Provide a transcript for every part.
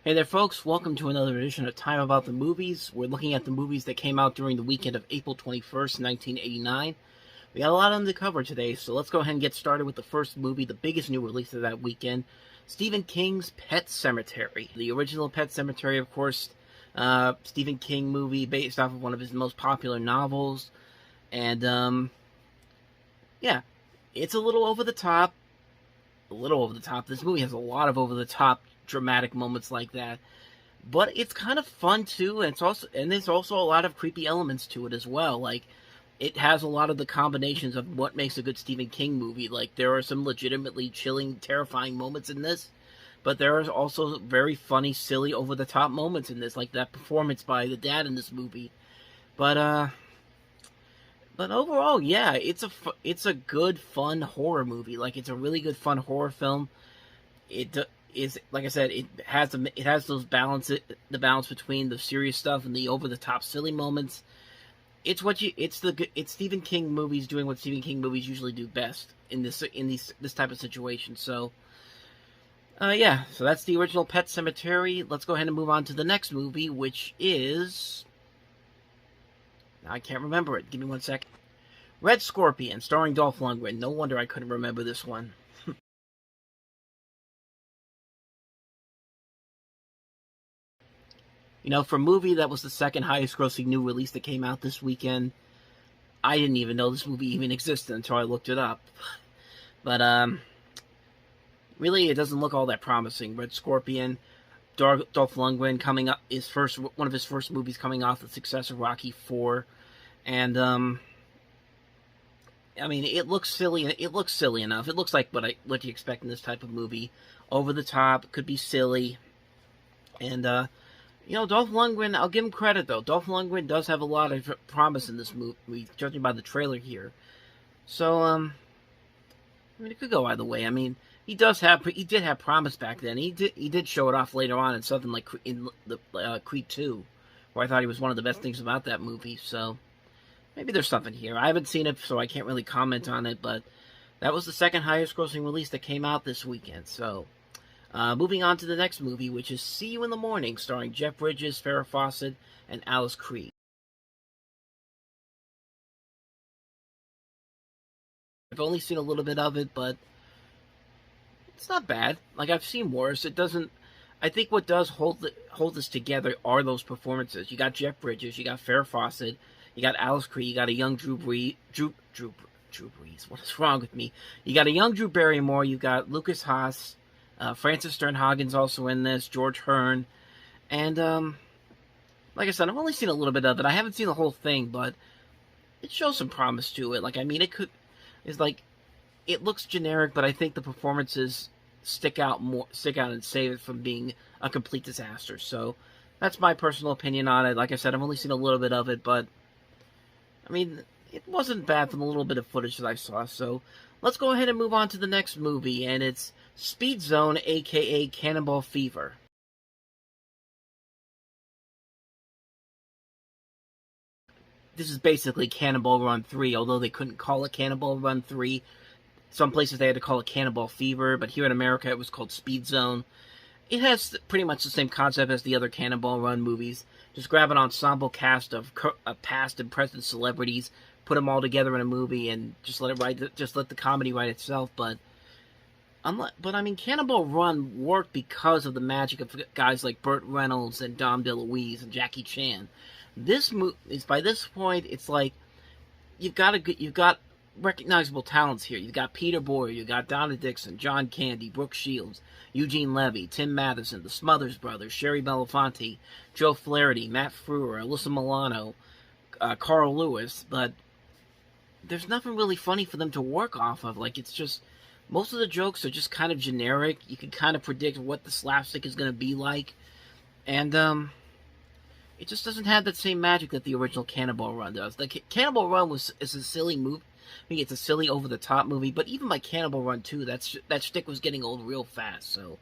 Hey there, folks. Welcome to another edition of Time About the Movies. We're looking at the movies that came out during the weekend of April 21st, 1989. We got a lot of them to cover today, so let's go ahead and get started with the first movie, the biggest new release of that weekend, Stephen King's Pet Sematary. The original Pet Sematary, of course, Stephen King movie based off of one of his most popular novels. And, yeah, it's a little over the top. This movie has a lot of over-the-top dramatic moments like that, but it's kind of fun too, and there's also a lot of creepy elements to it as well. Like, it has a lot of the combinations of what makes a good Stephen King movie. Like, there are some legitimately chilling, terrifying moments in this, but there are also very funny, silly, over-the-top moments in this, like that performance by the dad in this movie. But overall, yeah, it's a good, fun horror movie. Like, it's a really good, fun horror film. It is, like I said, it has the balance between the serious stuff and the over the top, silly moments. It's Stephen King movies doing what Stephen King movies usually do best in this type of situation. So, yeah, so that's the original Pet Sematary. Let's go ahead and move on to the next movie, which is, I can't remember it. Give me 1 second. Red Scorpion, starring Dolph Lundgren. No wonder I couldn't remember this one. You know, for a movie that was the second highest grossing new release that came out this weekend, I didn't even know this movie even existed until I looked it up. But, really, it doesn't look all that promising. Red Scorpion, Dolph Lundgren coming up, one of his first movies coming off the success of Rocky IV. And, I mean, it looks silly. It looks silly enough. It looks like what you expect in this type of movie. Over the top, could be silly. And, you know, Dolph Lundgren, I'll give him credit, though. Dolph Lundgren does have a lot of promise in this movie, judging by the trailer here. So, I mean, it could go either way. I mean, he did have promise back then. He did show it off later on in something like in the Creed 2, where I thought he was one of the best things about that movie. So, maybe there's something here. I haven't seen it, so I can't really comment on it, but that was the second highest grossing release that came out this weekend. So, moving on to the next movie, which is See You in the Morning, starring Jeff Bridges, Farrah Fawcett, and Alice Krige. I've only seen a little bit of it, but it's not bad. Like, I've seen worse. It doesn't. I think what does hold this together are those performances. You got Jeff Bridges, you got Farrah Fawcett, you got Alice Krige, you got a young Drew Brees. What is wrong with me? You got a young Drew Barrymore. You got Lucas Haas. Francis Sternhagen's also in this, George Hearn, and, like I said, I've only seen a little bit of it. I haven't seen the whole thing, but it shows some promise to it. Like, I mean, it looks generic, but I think the performances stick out and save it from being a complete disaster. So, that's my personal opinion on it. Like I said, I've only seen a little bit of it, but, I mean, it wasn't bad from the little bit of footage that I saw. So, let's go ahead and move on to the next movie, and it's Speed Zone, a.k.a. Cannonball Fever. This is basically Cannonball Run 3, although they couldn't call it Cannonball Run 3. Some places they had to call it Cannonball Fever, but here in America it was called Speed Zone. It has pretty much the same concept as the other Cannonball Run movies. Just grab an ensemble cast of past and present celebrities, put them all together in a movie, and just let the comedy write itself. But I mean, Cannonball Run worked because of the magic of guys like Burt Reynolds and Dom DeLuise and Jackie Chan. By this point, it's like you've got recognizable talents here. You've got Peter Boyer, you've got Donna Dixon, John Candy, Brooke Shields, Eugene Levy, Tim Matheson, the Smothers Brothers, Sherry Belafonte, Joe Flaherty, Matt Frewer, Alyssa Milano, Carl Lewis. But there's nothing really funny for them to work off of. Like, it's just, most of the jokes are just kind of generic. You can kind of predict what the slapstick is going to be like. And, it just doesn't have that same magic that the original Cannonball Run does. The Cannonball Run is a silly movie. I mean, it's a silly, over-the-top movie, but even by Cannonball Run 2, that shtick was getting old real fast. So,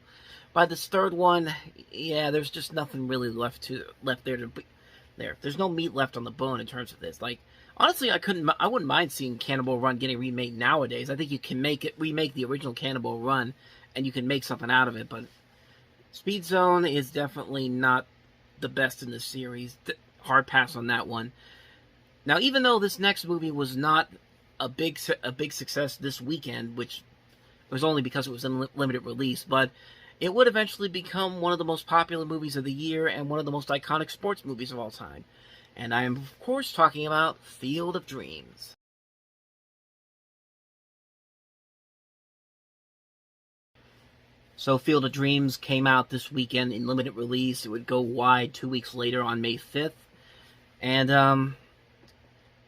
by this third one, yeah, there's just nothing really left there to be there. There's no meat left on the bone in terms of this. Like, honestly, I wouldn't mind seeing Cannonball Run getting remade nowadays. I think you can remake the original Cannonball Run, and you can make something out of it. But Speed Zone is definitely not the best in this series. Hard pass on that one. Now, even though this next movie was not a big success this weekend, which was only because it was in limited release, but it would eventually become one of the most popular movies of the year and one of the most iconic sports movies of all time. And I am, of course, talking about Field of Dreams. So Field of Dreams came out this weekend in limited release. It would go wide 2 weeks later on May 5th. And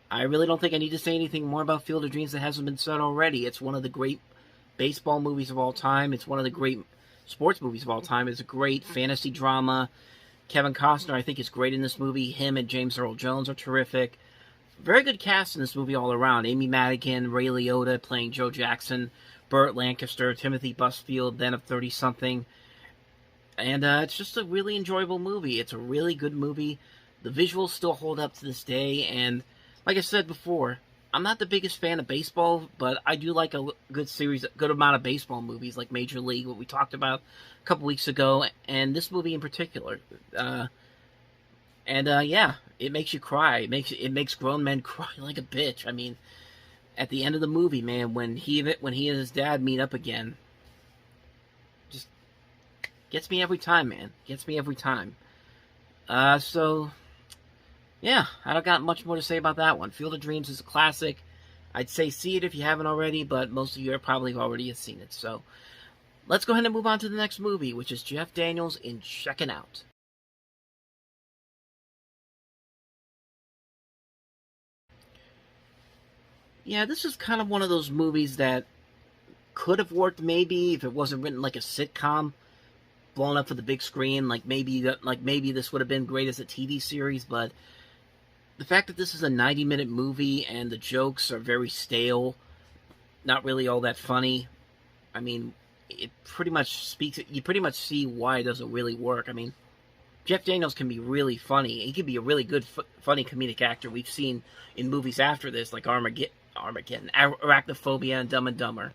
I really don't think I need to say anything more about Field of Dreams that hasn't been said already. It's one of the great baseball movies of all time. It's one of the great sports movies of all time. It's a great fantasy drama. Kevin Costner, I think, is great in this movie. Him and James Earl Jones are terrific. Very good cast in this movie all around. Amy Madigan, Ray Liotta playing Joe Jackson, Burt Lancaster, Timothy Busfield, then of 30-something. And it's just a really enjoyable movie. It's a really good movie. The visuals still hold up to this day, and like I said before, I'm not the biggest fan of baseball, but I do like a good amount of baseball movies, like Major League, what we talked about a couple weeks ago, and this movie in particular. Yeah, it makes you cry. It makes grown men cry like a bitch. I mean, at the end of the movie, man, when he and his dad meet up again, just gets me every time, man. Gets me every time. Yeah, I don't got much more to say about that one. Field of Dreams is a classic. I'd say see it if you haven't already, but most of you are probably already seen it. So let's go ahead and move on to the next movie, which is Jeff Daniels in Checkin' Out. Yeah, this is kind of one of those movies that could have worked maybe if it wasn't written like a sitcom, blown up for the big screen. Like maybe this would have been great as a TV series, but the fact that this is a 90-minute movie and the jokes are very stale, not really all that funny. I mean, you pretty much see why it doesn't really work. I mean, Jeff Daniels can be really funny. He can be a really good, funny comedic actor. We've seen in movies after this, like Arachnophobia, and Dumb and Dumber.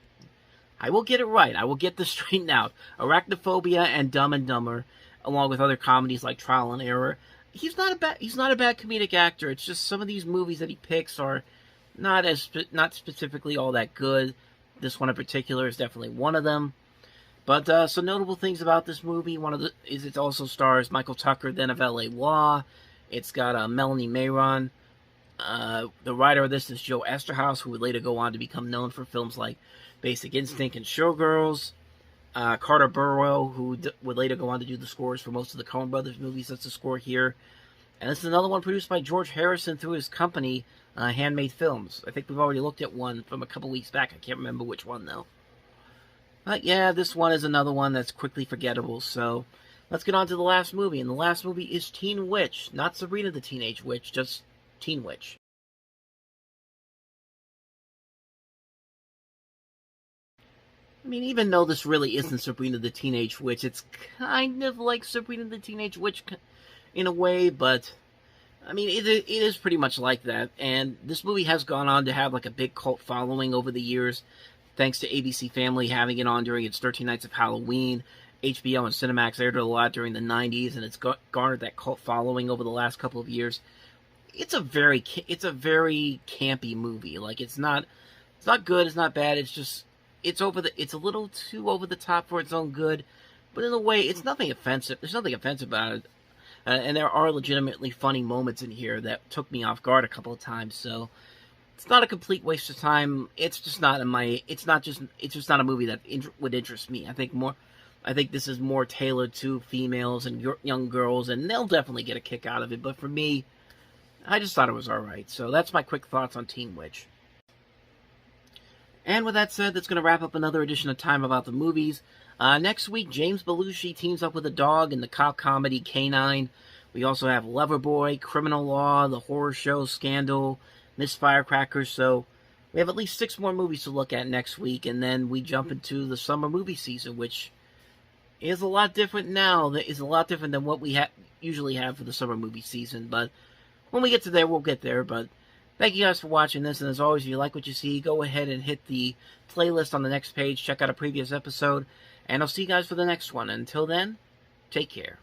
I will get it right. I will get this straightened out. Arachnophobia and Dumb and Dumber, along with other comedies like Trial and Error. He's not a bad comedic actor. It's just some of these movies that he picks are not specifically all that good. This one in particular is definitely one of them. But some notable things about this movie, it also stars Michael Tucker, then of L.A. Law. It's got Melanie Mayron. The writer of this is Joe Esterhaus, who would later go on to become known for films like Basic Instinct and Showgirls. Carter Burwell, who would later go on to do the scores for most of the Coen Brothers movies. That's the score here. And this is another one produced by George Harrison through his company, Handmade Films. I think we've already looked at one from a couple weeks back. I can't remember which one, though. But yeah, this one is another one that's quickly forgettable. So let's get on to the last movie. And the last movie is Teen Witch. Not Sabrina the Teenage Witch, just Teen Witch. I mean, even though this really isn't Sabrina the Teenage Witch, it's kind of like Sabrina the Teenage Witch in a way, but I mean, it is pretty much like that. And this movie has gone on to have like a big cult following over the years, thanks to ABC Family having it on during its 13 Nights of Halloween. HBO and Cinemax aired it a lot during the 90s, and it's garnered that cult following over the last couple of years. It's a very campy movie. Like it's not good, it's not bad. It's a little too over the top for its own good, but in a way, it's nothing offensive. There's nothing offensive about it, and there are legitimately funny moments in here that took me off guard a couple of times. So it's not a complete waste of time. It's just not a movie that would interest me. I think this is more tailored to females and young girls, and they'll definitely get a kick out of it. But for me, I just thought it was all right. So that's my quick thoughts on Teen Witch. And with that said, that's going to wrap up another edition of Time About the Movies. Next week, James Belushi teams up with a dog in the cop comedy K-9. We also have Loverboy, Criminal Law, The Horror Show, Scandal, Miss Firecracker. So we have at least 6 more movies to look at next week, and then we jump into the summer movie season, which is a lot different now. That is a lot different than what we usually have for the summer movie season. But when we get to there, we'll get there. But thank you guys for watching this, and as always, if you like what you see, go ahead and hit the playlist on the next page, check out a previous episode, and I'll see you guys for the next one. Until then, Take care.